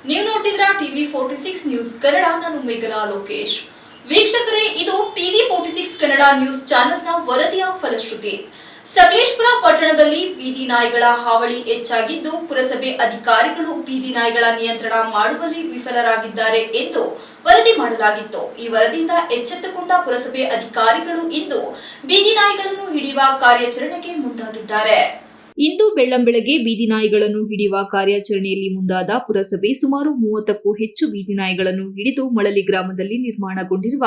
ನೀವು ನೋಡ್ತಿದ್ರ TV 46 news Kannada. ನಾನು ಮೇಘನಾ ಲೋಕೇಶ್. ವೀಕ್ಷಕರೇ, ಇದು ಟಿವಿ 46 ಕನ್ನಡ ನ್ಯೂಸ್ ಚಾನೆಲ್ನ ವರದಿಯ ಫಲಶ್ರುತಿ. ಸಕಲೇಶಪುರ ಪಟ್ಟಣದಲ್ಲಿ ಬೀದಿ ನಾಯಿಗಳ ಹಾವಳಿ ಹೆಚ್ಚಾಗಿದ್ದು, ಪುರಸಭೆ ಅಧಿಕಾರಿಗಳು ಬೀದಿ ನಾಯಿಗಳ ನಿಯಂತ್ರಣ ಮಾಡುವಲ್ಲಿ ವಿಫಲರಾಗಿದ್ದಾರೆ ಎಂದು ವರದಿ ಮಾಡಲಾಗಿತ್ತು. ಈ ವರದಿಯಿಂದ ಎಚ್ಚೆತ್ತುಕೊಂಡ ಪುರಸಭೆ ಅಧಿಕಾರಿಗಳು ಇಂದು ಬೀದಿ ನಾಯಿಗಳನ್ನು ಹಿಡಿಯುವ ಕಾರ್ಯಾಚರಣೆಗೆ ಮುಂದಾಗಿದ್ದಾರೆ. ಇಂದು ಬೆಳ್ಳಂಬೆಳಗ್ಗೆ ಬೀದಿ ನಾಯಿಗಳನ್ನು ಹಿಡಿಯುವ ಕಾರ್ಯಾಚರಣೆಯಲ್ಲಿ ಮುಂದಾದ ಪುರಸಭೆ ಸುಮಾರು 30ಕ್ಕೂ ಹೆಚ್ಚು ಬೀದಿ ನಾಯಿಗಳನ್ನು ಹಿಡಿದು ಮಳಲಿ ಗ್ರಾಮದಲ್ಲಿ ನಿರ್ಮಾಣಗೊಂಡಿರುವ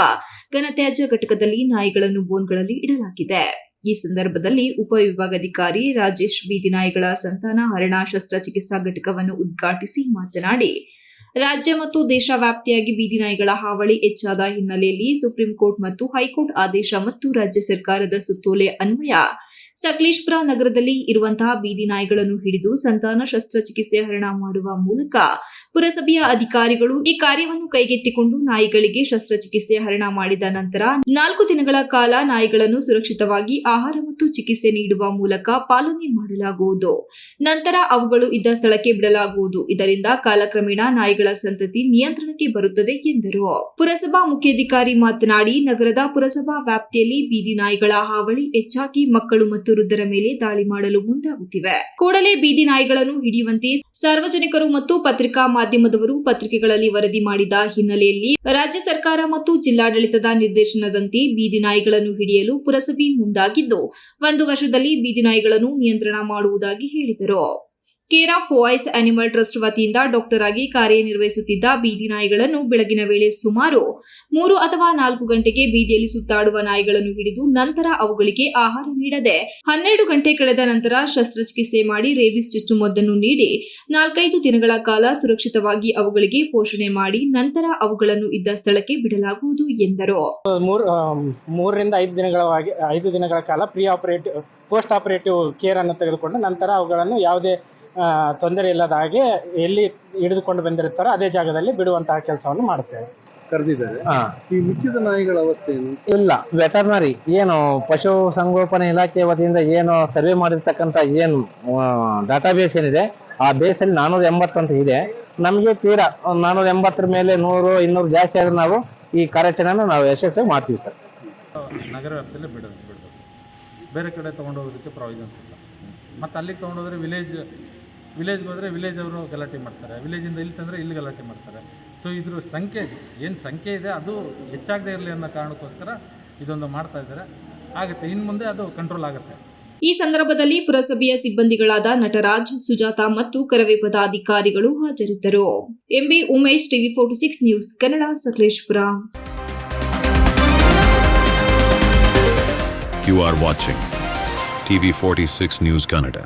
ಘನತ್ಯಾಜ್ಯ ಘಟಕದಲ್ಲಿ ನಾಯಿಗಳನ್ನು ಬೋನ್ಗಳಲ್ಲಿ ಇಡಲಾಗಿದೆ. ಈ ಸಂದರ್ಭದಲ್ಲಿ ಉಪವಿಭಾಗಾಧಿಕಾರಿ ರಾಜೇಶ್ ಬೀದಿ ನಾಯಿಗಳ ಸಂತಾನ ಹರಣ ಶಸ್ತ್ರಚಿಕಿತ್ಸಾ ಘಟಕವನ್ನು ಉದ್ಘಾಟಿಸಿ ಮಾತನಾಡಿ, ರಾಜ್ಯ ಮತ್ತು ದೇಶ ವ್ಯಾಪ್ತಿಯಾಗಿ ಬೀದಿ ನಾಯಿಗಳ ಹಾವಳಿ ಹೆಚ್ಚಾದ ಹಿನ್ನೆಲೆಯಲ್ಲಿ ಸುಪ್ರೀಂ ಕೋರ್ಟ್ ಮತ್ತು ಹೈಕೋರ್ಟ್ ಆದೇಶ ಮತ್ತು ರಾಜ್ಯ ಸರ್ಕಾರದ ಸುತ್ತೋಲೆ ಅನ್ವಯ ಸಕಲೇಶಪುರ ನಗರದಲ್ಲಿ ಇರುವಂತಹ ಬೀದಿ ನಾಯಿಗಳನ್ನು ಹಿಡಿದು ಸಂತಾನ ಶಸ್ತ್ರಚಿಕಿತ್ಸೆ ಹರಣ ಮಾಡುವ ಮೂಲಕ ಪುರಸಭೆಯ ಅಧಿಕಾರಿಗಳು ಈ ಕಾರ್ಯವನ್ನು ಕೈಗೆತ್ತಿಕೊಂಡು ನಾಯಿಗಳಿಗೆ ಶಸ್ತ್ರಚಿಕಿತ್ಸೆ ಹರಣ ಮಾಡಿದ ನಂತರ 4 ದಿನಗಳ ಕಾಲ ನಾಯಿಗಳನ್ನು ಸುರಕ್ಷಿತವಾಗಿ ಆಹಾರ ಮತ್ತು ಚಿಕಿತ್ಸೆ ನೀಡುವ ಮೂಲಕ ಪಾಲನೆ ಮಾಡಲಾಗುವುದು. ನಂತರ ಅವುಗಳು ಇದ್ದ ಸ್ಥಳಕ್ಕೆ ಬಿಡಲಾಗುವುದು. ಇದರಿಂದ ಕಾಲಕ್ರಮೇಣ ನಾಯಿಗಳ ಸಂತತಿ ನಿಯಂತ್ರಣಕ್ಕೆ ಬರುತ್ತದೆ ಎಂದರು. ಪುರಸಭಾ ಮುಖ್ಯಾಧಿಕಾರಿ ಮಾತನಾಡಿ, ನಗರದ ಪುರಸಭಾ ವ್ಯಾಪ್ತಿಯಲ್ಲಿ ಬೀದಿ ನಾಯಿಗಳ ಹಾವಳಿ ಹೆಚ್ಚಾಗಿ ಮಕ್ಕಳು ಮತ್ತು ವೃದ್ಧರ ಮೇಲೆ ದಾಳಿ ಮಾಡಲು ಮುಂದಾಗುತ್ತಿವೆ. ಕೂಡಲೇ ಬೀದಿ ನಾಯಿಗಳನ್ನು ಹಿಡಿಯುವಂತೆ ಸಾರ್ವಜನಿಕರು ಮತ್ತು ಪತ್ರಿಕಾ ಮಾಧ್ಯಮದವರು ಪತ್ರಿಕೆಗಳಲ್ಲಿ ವರದಿ ಮಾಡಿದ ಹಿನ್ನೆಲೆಯಲ್ಲಿ ರಾಜ್ಯ ಸರ್ಕಾರ ಮತ್ತು ಜಿಲ್ಲಾಡಳಿತದ ನಿರ್ದೇಶನದಂತೆ ಬೀದಿ ನಾಯಿಗಳನ್ನು ಹಿಡಿಯಲು ಪುರಸಭೆ ಮುಂದಾಗಿದ್ದು, 1 ವರ್ಷದಲ್ಲಿ ಬೀದಿ ನಾಯಿಗಳನ್ನು ನಿಯಂತ್ರಣ ಮಾಡುವುದಾಗಿ ಹೇಳಿದರು. Care of voice animal trust ವತಿಯಿಂದ ಡಾಕ್ಟರ್ ಆಗಿ ಕಾರ್ಯನಿರ್ವಹಿಸುತ್ತಿದ್ದ ಬೀದಿ ನಾಯಿಗಳನ್ನು ಬೆಳಗಿನ ವೇಳೆ ಸುಮಾರು 3 ಅಥವಾ 4 ಗಂಟೆಗೆ ಬೀದಿಯಲ್ಲಿ ಸುತ್ತಾಡುವ ನಾಯಿಗಳನ್ನು ಹಿಡಿದು ನಂತರ ಅವುಗಳಿಗೆ ಆಹಾರ ನೀಡದೆ 12 ಗಂಟೆ ಕಳೆದ ನಂತರ ಶಸ್ತ್ರಚಿಕಿತ್ಸೆ ಮಾಡಿ ರೇಬಿಸ್ ಚುಚ್ಚುಮದ್ದನ್ನು ನೀಡಿ 4-5 ದಿನಗಳ ಕಾಲ ಸುರಕ್ಷಿತವಾಗಿ ಅವುಗಳಿಗೆ ಪೋಷಣೆ ಮಾಡಿ ನಂತರ ಅವುಗಳನ್ನು ಇದ್ದ ಸ್ಥಳಕ್ಕೆ ಬಿಡಲಾಗುವುದು ಎಂದರು. 3 ರಿಂದ 5 ದಿನಗಳ ಕಾಲ pre operative post operative care ಅನ್ನು ತೆಗೆದುಕೊಂಡು ನಂತರ ಅವುಗಳನ್ನು ಯಾವುದೇ ತೊಂದರೆ ಇಲ್ಲದ ಹಾಗೆ ಎಲ್ಲಿ ಹಿಡಿದುಕೊಂಡು ಬಂದಿರ್ತಾರೋ ಅದೇ ಜಾಗದಲ್ಲಿ ಬಿಡುವಂತಹ ಕೆಲಸವನ್ನು ಮಾಡುತ್ತೇವೆ. ಕರೆದಿದ್ದಾರೆ. ಈ ಮುಚ್ಚಿದ ನಾಯಿಗಳ ಅವಸ್ಥೆ ಏನು? ಇಲ್ಲ, ವೆಟರ್ನರಿ ಏನು ಪಶು ಸಂಗೋಪನೆ ಇಲಾಖೆ ವತಿಯಿಂದ ಏನು ಸರ್ವೆ ಮಾಡಿರ್ತಕ್ಕಂಥ ಏನು ಡಾಟಾಬೇಸ್ ಏನಿದೆ ಆ ಬೇಸಲ್ಲಿ 480 ಅಂತ ಇದೆ. ನಮಗೆ ತೀರಾ 480 ಮೇಲೆ 100-200 ಜಾಸ್ತಿ ಆದ್ರೆ ನಾವು ಈ ಕಾರ್ಯಾಚರಣೆಯನ್ನು ನಾವು ಯಶಸ್ವಿ ಮಾಡ್ತೀವಿ ಸರ್. ನಗರ ವ್ಯಾಪ್ತಿಯಲ್ಲಿ ಬಿಡೋದು ಬೇರೆ ಕಡೆ ತೊಗೊಂಡೋಗೋದಕ್ಕೆ ಪ್ರಾವಿಷನ್ಸ್ ಇಲ್ಲ. ಮತ್ತು ಅಲ್ಲಿಗೆ ತೊಗೊಂಡೋದ್ರೆ ವಿಲೇಜ್ಗೆ ಹೋದರೆ ವಿಲೇಜ್ ಅವರು ಗಲಾಟೆ ಮಾಡ್ತಾರೆ, ವಿಲೇಜಿಂದ ಇಲ್ಲಿ ತಂದರೆ ಇಲ್ಲಿ ಗಲಾಟೆ ಮಾಡ್ತಾರೆ. ಸೊ ಇದ್ರ ಸಂಖ್ಯೆ ಇದೆ ಅದು ಹೆಚ್ಚಾಗದೇ ಇರಲಿ ಅನ್ನೋ ಕಾರಣಕ್ಕೋಸ್ಕರ ಇದೊಂದು ಮಾಡ್ತಾ ಇದ್ದಾರೆ. ಆಗುತ್ತೆ, ಇನ್ನು ಮುಂದೆ ಅದು ಕಂಟ್ರೋಲ್ ಆಗುತ್ತೆ. ಈ ಸಂದರ್ಭದಲ್ಲಿ ಪುರಸಭೆಯ ಸಿಬ್ಬಂದಿಗಳಾದ ನಟರಾಜ್, ಸುಜಾತ ಮತ್ತು ಕರವೇ ಪದಾಧಿಕಾರಿಗಳು ಹಾಜರಿದ್ದರು. MB Umesh, TV 46 news Kannada, Sakleshpur. You are watching TV 46 News Kannada.